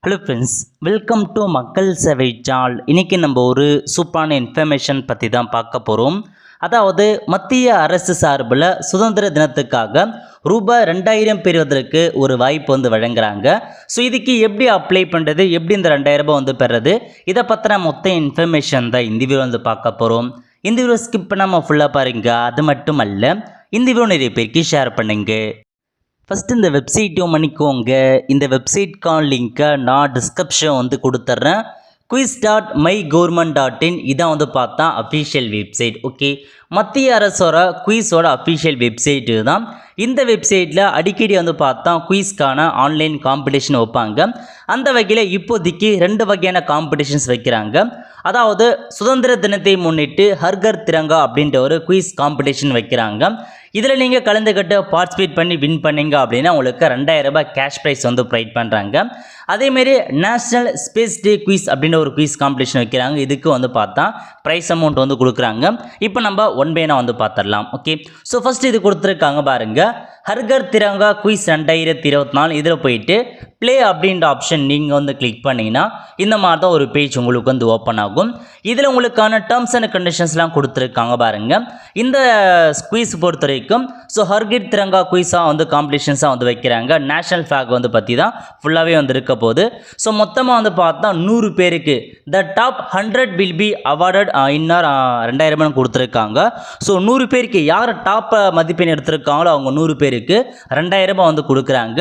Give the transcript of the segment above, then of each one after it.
Hello friends, welcome to மக்கள் சேவை சால். இன்றைக்கி நம்ம ஒரு சூப்பரான இன்ஃபர்மேஷன் பற்றி தான் பார்க்க போகிறோம். அதாவது மத்திய அரசு சார்பில் சுதந்திர தினத்துக்காக ரூபாய் 2000 பெறுவதற்கு ஒரு வாய்ப்பு வழங்குறாங்க. ஸோ இதுக்கு எப்படி அப்ளை பண்ணுறது, எப்படி இந்த 2000 ரூபாய் பெறுறது, இதை பற்றின மொத்த இன்ஃபர்மேஷன் தான் இந்த வீடியோ பார்க்க போகிறோம். இந்த வீடியோ ஸ்கிப் பண்ணாமல் ஃபுல்லாக பாருங்க. அது மட்டும் அல்ல, இந்த வீடியோ நிறைய பேருக்கு ஷேர் பண்ணுங்க. ஃபஸ்ட்டு இந்த வெப்சைட்டும் பண்ணிக்கோங்க. இந்த வெப்சைட்கான லிங்க்கை நான் டிஸ்கிரிப்ஷன் கொடுத்துட்றேன். quiz.mygovernment.in இதான் பார்த்தா அஃபீஷியல் வெப்சைட். ஓகே, மத்திய அரசோட குயிஸோட அஃபீஷியல் வெப்சைட்டு தான். இந்த வெப்சைட்டில் அடிக்கடி பார்த்தா குயிஸ்க்கான ஆன்லைன் காம்படிஷன் வைப்பாங்க. அந்த வகையில் இப்போதைக்கு 2 வகையான காம்படிஷன்ஸ் வைக்கிறாங்க. அதாவது சுதந்திர தினத்தை முன்னிட்டு ஹர்கர் திரங்கா அப்படின்ற ஒரு குயிஸ் காம்படிஷன் வைக்கிறாங்க. இதில் நீங்கள் கலந்துக்கிட்டு பார்ட்டிசிபேட் பண்ணி வின் பண்ணீங்க அப்படின்னா உங்களுக்கு 2000 ரூபாய் கேஷ் ப்ரைஸ் ப்ரொவைட் பண்ணுறாங்க. அதேமாரி நேஷ்னல் ஸ்பேஸ் டே குயிஸ் அப்படின்ற ஒரு குயிஸ் காம்படிஷன் வைக்கிறாங்க. இதுக்கு பார்த்தா ப்ரைஸ் அமௌண்ட் கொடுக்குறாங்க. இப்போ நம்ம ஒன் பை ஒன்னாக பார்த்துடலாம். ஓகே, ஸோ ஃபஸ்ட்டு இது கொடுத்துருக்காங்க பாருங்கள், ஹர்கர் திரங்கா குயிஸ் 2024. இதில் போயிட்டு ப்ளே அப்படின்ற ஆப்ஷன் நீங்கள் கிளிக் பண்ணிங்கன்னா இந்த மாதிரி தான் ஒரு பேஜ் உங்களுக்கு ஓப்பன் ஆகும். இதில் உங்களுக்கான டேர்ம்ஸ் அண்ட் கண்டிஷன்ஸ்லாம் கொடுத்துருக்காங்க பாருங்கள். இந்த குயிஸ் பொறுத்த வரைக்கும் ஸோ ஹர்கர் திரங்கா குயிஸாக காம்படிஷன்ஸாக வைக்கிறாங்க. நேஷனல் ஃபிளாக் பற்றி தான் ஃபுல்லாகவே இருக்க போகுது. ஸோ மொத்தமாக பார்த்தா 100 பேருக்கு the top 100 will be awarded inner 2000 ரூபாய் கொடுத்துருக்காங்க. ஸோ 100 பேருக்கு யார் டாப் மதிப்பெண் எடுத்திருக்காங்களோ அவங்க 100 பேருக்கு 2000 ரூபாய் கொடுக்குறாங்க.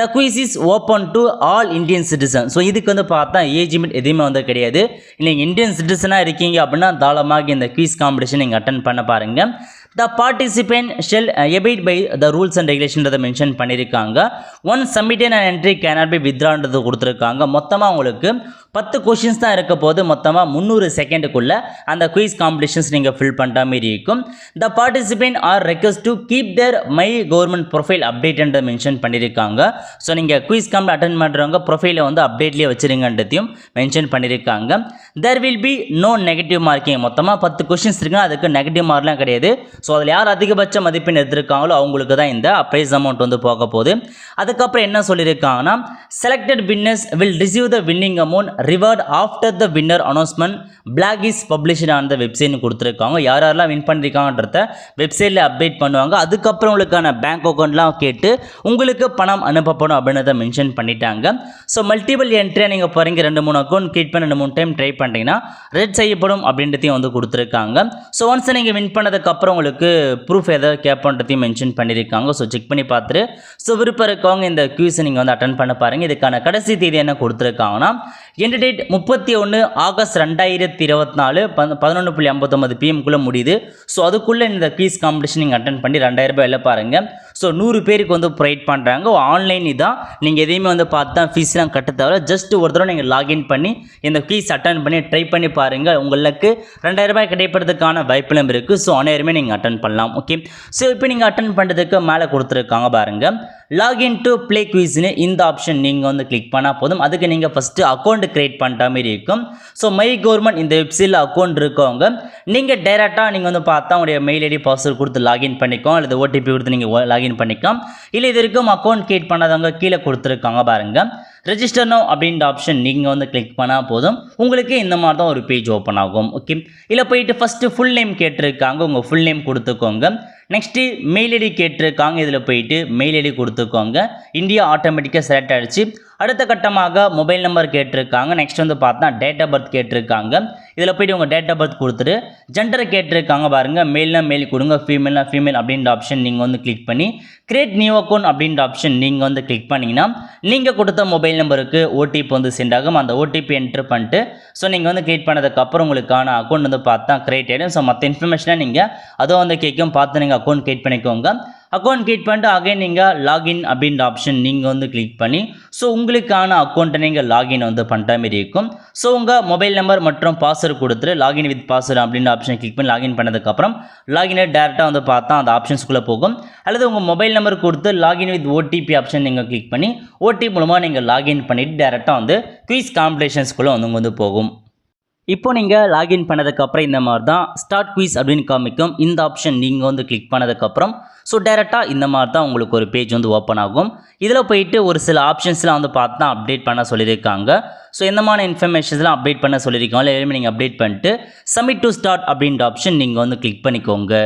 The quiz is open to all Indian citizen. So இதுக்கு பார்த்தா ஏஜ் லிமிட் எதுவுமே கிடையாது. நீங்கள் இந்தியன் சிட்டிசனாக இருக்கீங்க அப்படின்னா தாராளமாக இந்த குயிஸ் காம்படிஷன் நீங்கள் அட்டன் பண்ண பாருங்கள். The participant shall abide by the rules and regulations mention பண்ணியிருக்காங்க. One submitted and entry cannot be withdrawn கொடுத்துருக்காங்க. மொத்தமாக உங்களுக்கு 10 கொஷின்ஸ் தான் இருக்க போது. மொத்தமாக 300 செகண்டுக்குள்ளே அந்த குயிஸ் காம்படிஷன்ஸ் நீங்கள் ஃபில் பண்ணுற மாதிரி இருக்கும். The participant are request to keep their my government profile update mention பண்ணியிருக்காங்க. ஸோ நீங்கள் குயிஸ் காம்படி அட்டன் பண்ணுறவங்க ப்ரொஃபைலை அப்டேட்லேயே வச்சுருங்கன்றதையும் மென்ஷன் பண்ணியிருக்காங்க. There will be no negative marking. மொத்தமாக 10 கொஷின்ஸ் இருக்குன்னா அதுக்கு நெகட்டிவ் மார்க்லாம் கிடையாது. ஸோ அதில் யார் அதிகபட்ச மதிப்பெண் எடுத்திருக்காங்களோ அவங்களுக்கு தான் இந்த ப்ரைஸ் அமௌண்ட் போக போகுது. அதுக்கப்புறம் என்ன சொல்லியிருக்காங்கன்னா, selected winners will receive the winning amount reward after the winner announcement blog is published on the வெப்சைட்னு கொடுத்துருக்காங்க. யாரெல்லாம் வின் பண்ணியிருக்காங்கன்றத வெப்சைட்டில் அப்டேட் பண்ணுவாங்க. அதுக்கப்புறம் உங்களுக்கான பேங்க் அக்கௌண்ட்லாம் கேட்டு உங்களுக்கு பணம் அனுப்பப்படும் அப்படின்றத மென்ஷன் பண்ணிட்டாங்க. ஸோ மல்டிபிள் என்ட்ரியாக நீங்கள் பாருங்க 2-3 அக்கௌண்ட் கிரியேட் பண்ணி 2-3 டைம் ட்ரை பண்ணிட்டீங்கன்னா ரெட் செய்யப்படும் அப்படின்றதையும் கொடுத்துருக்காங்க. ஸோ ஒன்ஸ் நீங்கள் வின் பண்ணதுக்கப்புறம் உங்களுக்கு ப்ரூஃப் ஏதாவது கேட்பன்றதையும் மென்ஷன் பண்ணியிருக்காங்க. ஸோ செக் பண்ணி பார்த்துட்டு ஸோ விருப்பம் இருக்கவங்க இந்த குயிஸை நீங்கள் அட்டன் பண்ண பாருங்கள். இதுக்கான கடைசி தேதி என்ன கொடுத்துருக்காங்கன்னா, எண்ட் டேட் 31 ஆகஸ்ட் 2024 11:59 PM முடியுது. ஸோ அதுக்குள்ளே இந்த குயிஸ் காம்படிஷன் நீங்கள் அட்டன் பண்ணி 2000 ரூபாய் எல்லாம் பாருங்கள். ஸோ 100 பேருக்கு ப்ரொவைட் பண்ணுறாங்க. ஆன்லைன் தான், நீங்கள் எதையுமே பார்த்தா ஃபீஸ்லாம் கட்ட தவிர ஜஸ்ட் ஒரு தடவை நீங்கள் லாகின் பண்ணி இந்த குயிஸ் அட்டன் பண்ணி ட்ரை பண்ணி பாருங்கள். உங்களுக்கு 2000 ரூபாய் கிடைப்பதற்கான வாய்ப்புகளும் இருக்குது. ஸோ அனைவருமே நீங்கள் அட்டன் பண்ணலாம். ஓகே, ஸோ இப்போ நீங்கள் அட்டன் பண்ணுறதுக்கு மேலே கொடுத்துருக்காங்க பாருங்கள், லாகின் டு ப்ளே குயிஸ்னு இந்த ஆப்ஷன் நீங்கள் கிளிக் பண்ணால் போதும். அதுக்கு நீங்கள் ஃபஸ்ட்டு அக்கௌண்ட் கிரியேட் பண்ணுற மாதிரி இருக்கும். ஸோ மை கவர்மெண்ட் இந்த வெப்சைட்டில் அக்கௌண்ட் இருக்கவங்க நீங்கள் டைரெக்டாக நீங்கள் பார்த்தா உங்களுடைய மெயில் ஐடி பாஸ்வேர்டு கொடுத்து லாகின் பண்ணிக்கோம், அல்லது ஓடிபி கொடுத்து நீங்கள் லாகின் பண்ணிக்கலாம். இல்லை இது இருக்கும் அக்கௌண்ட் கிரியேட் பண்ணாதவங்க கீழே கொடுத்துருக்காங்க பாருங்கள், ரெஜிஸ்டர் நோ அப்படின்ற ஆப்ஷன் நீங்கள் கிளிக் பண்ணால் போதும். உங்களுக்கு இந்த மாதிரி தான் ஒரு பேஜ் ஓப்பன் ஆகும். ஓகே, இல்லை போயிட்டு ஃபஸ்ட்டு ஃபுல் நேம் கேட்டிருக்காங்க, உங்கள் ஃபுல் நேம் கொடுத்துக்கோங்க. நெக்ஸ்ட்டு மெயில் ஐடி கேட்டிருக்காங்க, இதில் போயிட்டு மெயில் ஐடி கொடுத்துக்கோங்க. இந்தியா ஆட்டோமேட்டிக்காக செலக்ட் ஆகிடுச்சு. அடுத்த கட்டமாக மொபைல் நம்பர் கேட்டிருக்காங்க. நெக்ஸ்ட் பார்த்தா டேட் ஆஃப் பர்த் கேட்டிருக்காங்க. இதில் போய்ட்டு உங்கள் டேட் ஆஃப் பர்த் கொடுத்துட்டு ஜெண்டர் கேட்டிருக்காங்க பாருங்கள், மேல்னா மேல் கொடுங்க, ஃபீமேல்னா ஃபீமேல் அப்படின்ற ஆப்ஷன் நீங்கள் கிளிக் பண்ணி கிரியேட் நியூ அக்கௌண்ட் அப்படின்ற ஆப்ஷன் நீங்கள் கிளிக் பண்ணிங்கன்னா நீங்கள் கொடுத்த மொபைல் நம்பருக்கு ஓடிபி சென்ட் ஆகும். அந்த ஓடிபி என்ட்ரு பண்ணிட்டு ஸோ நீங்கள் கிரியேட் பண்ணதுக்கப்புறம் உங்களுக்கான அக்கௌண்ட் பார்த்தா கிரியேட் ஆகிடும். ஸோ மற்ற இன்ஃபர்மேஷனாக நீங்கள் அதுவும் கேட்கும் பார்த்து நீங்கள் அக்கௌண்ட் கிரியேட் பண்ணிக்கோங்க. அக்கௌண்ட் கிரியேட் பண்ணிட்டு அகைன் நீங்கள் லாகின் அப்படின்ற ஆப்ஷன் நீங்கள் கிளிக் பண்ணி ஸோ உங்களுக்கான அக்கௌண்ட்டை நீங்கள் லாகின் பண்ணுற மாதிரி இருக்கும். ஸோ உங்கள் மொபைல் நம்பர் மற்றும் பாஸ்வேர்டு கொடுத்துட்டு லாகின் வித் பாஸ்வேர்டு அப்படின்ற ஆப்ஷன் கிளிக் பண்ணி லாகின் பண்ணதுக்கப்புறம் லாகினை டேரெக்டாக பார்த்தா அந்த ஆப்ஷன்ஸ்குள்ளே போகும். அல்லது உங்கள் மொபைல் நம்பர் கொடுத்து லாகின் வித் ஓடிபி ஆப்ஷன் நீங்கள் கிளிக் பண்ணி ஓடிபி மூலமாக நீங்கள் லாகின் பண்ணிவிட்டு டேரெக்டாக குயிஸ் காம்படிஷன்ஸ்குள்ளே போகும். இப்போ நீங்கள் லாகின் பண்ணதுக்கப்புறம் இந்த மாதிரி தான் ஸ்டார்ட் குயிஸ் அப்படின்னு காமிக்கும். இந்த ஆப்ஷன் நீங்கள் வந்து கிளிக் பண்ணதுக்கப்புறம் ஸோ டேரெக்டாக இந்த மாதிரி தான் உங்களுக்கு ஒரு பேஜ் வந்து ஓப்பன் ஆகும். இதில் போயிட்டு ஒரு சில ஆப்ஷன்ஸ்லாம் வந்து பார்த்தா அப்டேட் பண்ண சொல்லியிருக்காங்க. ஸோ எந்தமான இன்ஃபர்மேஷன்ஸ்லாம் அப்டேட் பண்ண சொல்லியிருக்காங்களோ எல்லாமே நீங்கள் அப்டேட் பண்ணிட்டு சப்மிட் டு ஸ்டார்ட் அப்படின்ற ஆப்ஷன் நீங்கள் வந்து கிளிக் பண்ணிக்கோங்க.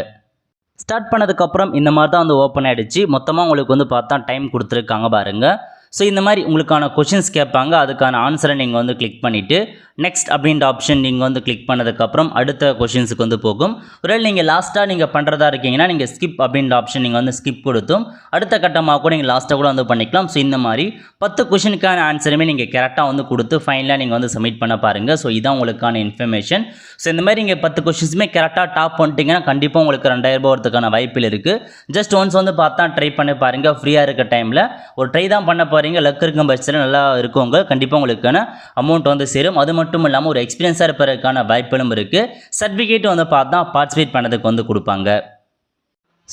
ஸ்டார்ட் பண்ணதுக்கப்புறம் இந்த மாதிரி தான் வந்து ஓப்பன் ஆகிடுச்சு. மொத்தமாக உங்களுக்கு வந்து பார்த்தா டைம் கொடுத்துருக்காங்க பாருங்கள். ஸோ இந்த மாதிரி உங்களுக்கான கொஷின்ஸ் கேட்பாங்க. அதுக்கான ஆன்சரை நீங்கள் வந்து கிளிக் பண்ணிவிட்டு நெக்ஸ்ட் அப்படின்ற ஆப்ஷன் நீங்கள் வந்து கிளிக் பண்ணதுக்கப்புறம் அடுத்த கொஷின்ஸுக்கு வந்து போகும். ஒருவேளை நீங்கள் லாஸ்ட்டாக நீங்கள் பண்ணுறதா இருக்கீங்கன்னா நீங்கள் ஸ்கிப் அப்படின்ற ஆப்ஷன் நீங்கள் வந்து ஸ்கிப் கொடுத்தும் அடுத்த கட்டமாக கூட நீங்கள் லாஸ்ட்டாக கூட வந்து பண்ணிக்கலாம். ஸோ இந்த மாதிரி 10 கொஷினுக்கான ஆன்சருமே நீங்கள் கரெக்டாக வந்து கொடுத்து ஃபைனலாக நீங்கள் வந்து சப்மிட் பண்ண பாருங்கள். ஸோ இதான் உங்களுக்கான இன்ஃபர்மேஷன். ஸோ இந்த மாதிரி நீங்கள் 10 கொஷின்ஸுமே கரெக்டாக டாப் பண்ணிட்டீங்கன்னா கண்டிப்பாக உங்களுக்கு 2000 ரூபாய் வரதுக்கான வாய்ப்பில் இருக்குது. ஜஸ்ட் ஒன்ஸ் வந்து பார்த்தா ட்ரை பண்ணி பாருங்கள். ஃப்ரீயாக இருக்க டைமில் ஒரு ட்ரை தான் பண்ண போகிறீங்க. லக் இருக்கும் பட்சத்தில் நல்லா இருக்குங்க. கண்டிப்பாக உங்களுக்கான அமௌண்ட் வந்து சேரும். அது மட்டும் இல்லாமல் ஒரு எக்ஸ்பீரியன்ஸாக இருப்பதற்கான வாய்ப்புகளும் இருக்குது. சர்டிஃபிகேட் வந்து பார்த்தா பார்ட்டிசிபேட் பண்ணதுக்கு வந்து கொடுப்பாங்க.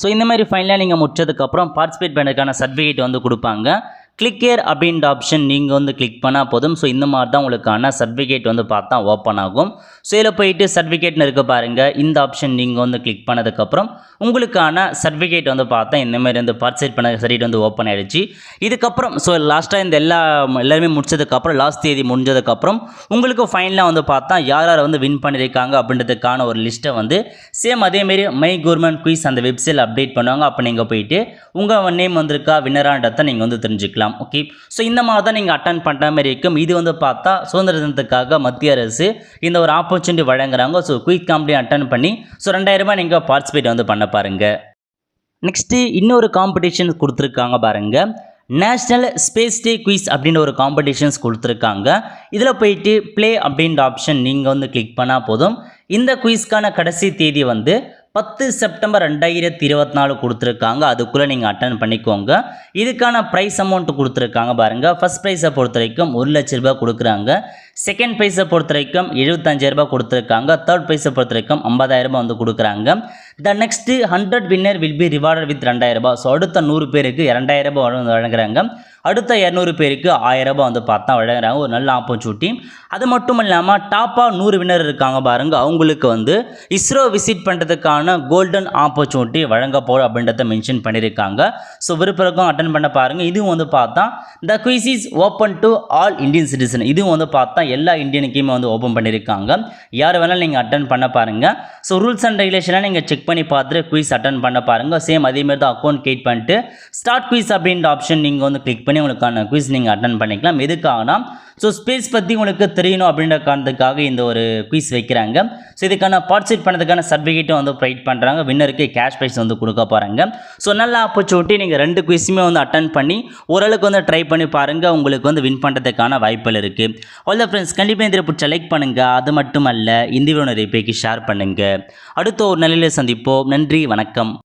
ஸோ இந்த மாதிரி ஃபைனலாக நீங்கள் முடிச்சதுக்கப்புறம் பார்ட்டிசிபேட் பண்ணதுக்கான சர்டிஃபிகேட் வந்து கொடுப்பாங்க. கிளிக் ஹியர் அப்படின்ற ஆப்ஷன் நீங்கள் வந்து கிளிக் பண்ணால் போதும். ஸோ இந்த மாதிரி தான் உங்களுக்கான சர்டிஃபிகேட் வந்து பார்த்தா ஓப்பன் ஆகும். ஸோ இதில் போயிட்டு சர்டிஃபிகேட்னு இருக்க பாருங்கள். இந்த ஆப்ஷன் நீங்கள் வந்து கிளிக் பண்ணதுக்கப்புறம் உங்களுக்கான சர்டிஃபிகேட் வந்து பார்த்தா இந்தமாதிரி வந்து பார்ட்டிசிபேட் பண்ண சர்டிஃபிகேட் வந்து ஓப்பன் ஆகிடுச்சு. இதுக்கப்புறம் ஸோ லாஸ்ட்டாக இந்த எல்லாருமே முடிச்சதுக்கப்புறம் லாஸ்ட் தேதி முடிஞ்சதுக்கப்புறம் உங்களுக்கு ஃபைனலாக வந்து பார்த்தா யார் யார் வந்து வின் பண்ணியிருக்காங்க அப்படின்றதுக்கான ஒரு லிஸ்ட்டை வந்து சேம் அதேமாரி மை கவர்மெண்ட் குயிஸ் அந்த வெப்சைட்டில் அப்டேட் பண்ணுவாங்க. அப்போ நீங்கள் போயிட்டு உங்கள் நேம் வந்திருக்கா வின்னரான்றதை நீங்கள் வந்து தெரிஞ்சுக்கலாம். ஓகே, ஸோ இந்த மாதிரி தான் நீங்கள் அட்டன் பண்ணுற மாதிரி இருக்கும். இது வந்து பார்த்தா சுதந்திர தினத்துக்காக மத்திய அரசு இந்த ஒரு ஆப்பர்ச்சுனிட்டி வழங்குறாங்க. ஸோ குயிக் காம்படிஷன் அட்டன் பண்ணி ஸோ 2000 ரூபாய் நீங்கள் பார்ட்டிசிபேட் வந்து பண்ண பாருங்கள். நெக்ஸ்ட்டு இன்னொரு காம்படிஷன் கொடுத்துருக்காங்க பாருங்கள். நேஷ்னல் ஸ்பேஸ் டே குயிஸ் அப்படின்ற ஒரு காம்படிஷன்ஸ் கொடுத்துருக்காங்க. இதில் போயிட்டு ப்ளே அப்படின்ற ஆப்ஷன் நீங்கள் வந்து கிளிக் பண்ணால் போதும். இந்த குயிஸ்க்கான கடைசி தேதி வந்து 10 செப்டம்பர் 2024 கொடுத்துருக்காங்க. அதுக்குள்ளே நீங்கள் அட்டன் பண்ணிக்கோங்க. இதுக்கான ப்ரைஸ் அமௌண்ட் கொடுத்துருக்காங்க பாருங்கள். ஃபஸ்ட் ப்ரைஸை பொறுத்த வரைக்கும் 1 லட்ச ரூபாய் கொடுக்குறாங்க. செகண்ட் ப்ரைஸை பொறுத்த வரைக்கும் 75,000 ரூபாய் கொடுத்துருக்காங்க. தேர்ட் ப்ரைஸை பொறுத்த வரைக்கும் 50,000 ரூபாய் வந்து கொடுக்குறாங்க. த next 100 winner will be rewarded with 2000 ரூபாய். ஸோ அடுத்த 100 பேருக்கு 2000 ரூபாய் வழங்குறாங்க. அடுத்த 200 பேருக்கு 1000 ரூபாய் வந்து பார்த்தா வழங்குறாங்க. ஒரு நல்ல ஆப்பர்ச்சுனிட்டி. அது மட்டும் இல்லாமல் டாப்பாக 100 வின்னர் இருக்காங்க பாருங்கள். அவங்களுக்கு வந்து இஸ்ரோ விசிட் பண்ணுறதுக்கான கோல்டன் ஆப்பர்ச்சுனிட்டி வழங்க போகிறோம் அப்படின்றத மென்ஷன் பண்ணியிருக்காங்க. ஸோ விருப்பம் அட்டன் பண்ண பாருங்கள். இதுவும் வந்து பார்த்தா the quiz is open to all Indian citizen. இதுவும் வந்து பார்த்தா எல்லா இந்தியனுக்குமே வந்து ஓப்பன் பண்ணியிருக்காங்க. யார் வேணாலும் நீங்கள் அட்டன் பண்ண பாருங்கள். ஸோ ரூல்ஸ் அண்ட் ரெகுலேஷனாக நீங்கள் செக் பண்ணி பார்த்துட்டு குயிஸ் அட்டன் பண்ண பாருங்கள். சேம் அதேமாதிரி தான் அக்கௌண்ட் கிரியேட் பண்ணிட்டு ஸ்டார்ட் குயிஸ் அப்படின்ற ஆப்ஷன் நீங்கள் வந்து கிளிக் பண்ணி உங்களுக்கான குயிஸ் நீங்கள் அட்டன் பண்ணிக்கலாம். எதுக்காகனா ஸோ ஸ்பேஸ் பற்றி உங்களுக்கு தெரியணும் அப்படின்ற காரணத்துக்காக இந்த ஒரு குயிஸ் வைக்கிறாங்க. ஸோ இதுக்கான பார்ட்டிசிபேட் பண்ணதுக்கான சர்டிஃபிகேட்டும் வந்து ப்ரொவைட் பண்ணுறாங்க. வின்னருக்கு கேஷ் ப்ரைஸ் வந்து கொடுக்க போகிறாங்க. ஸோ நல்ல ஆப்பர்ச்சுனிட்டி. நீங்கள் 2 குயிஸுமே வந்து அட்டன் பண்ணி ஓரளவுக்கு வந்து ட்ரை பண்ணி பாருங்கள். உங்களுக்கு வந்து வின் பண்ணுறதுக்கான வாய்ப்புகள் இருக்குது. ஆல் த ஃப்ரெண்ட்ஸ், கண்டிப்பாக இதில் பிடிச்ச லைக் பண்ணுங்கள். அது மட்டும் அல்ல இந்த வீடியோ நிறைய பேருக்கு ஷேர் பண்ணுங்கள். அடுத்த ஒரு நிலையில் சந்திப்போம். நன்றி, வணக்கம்.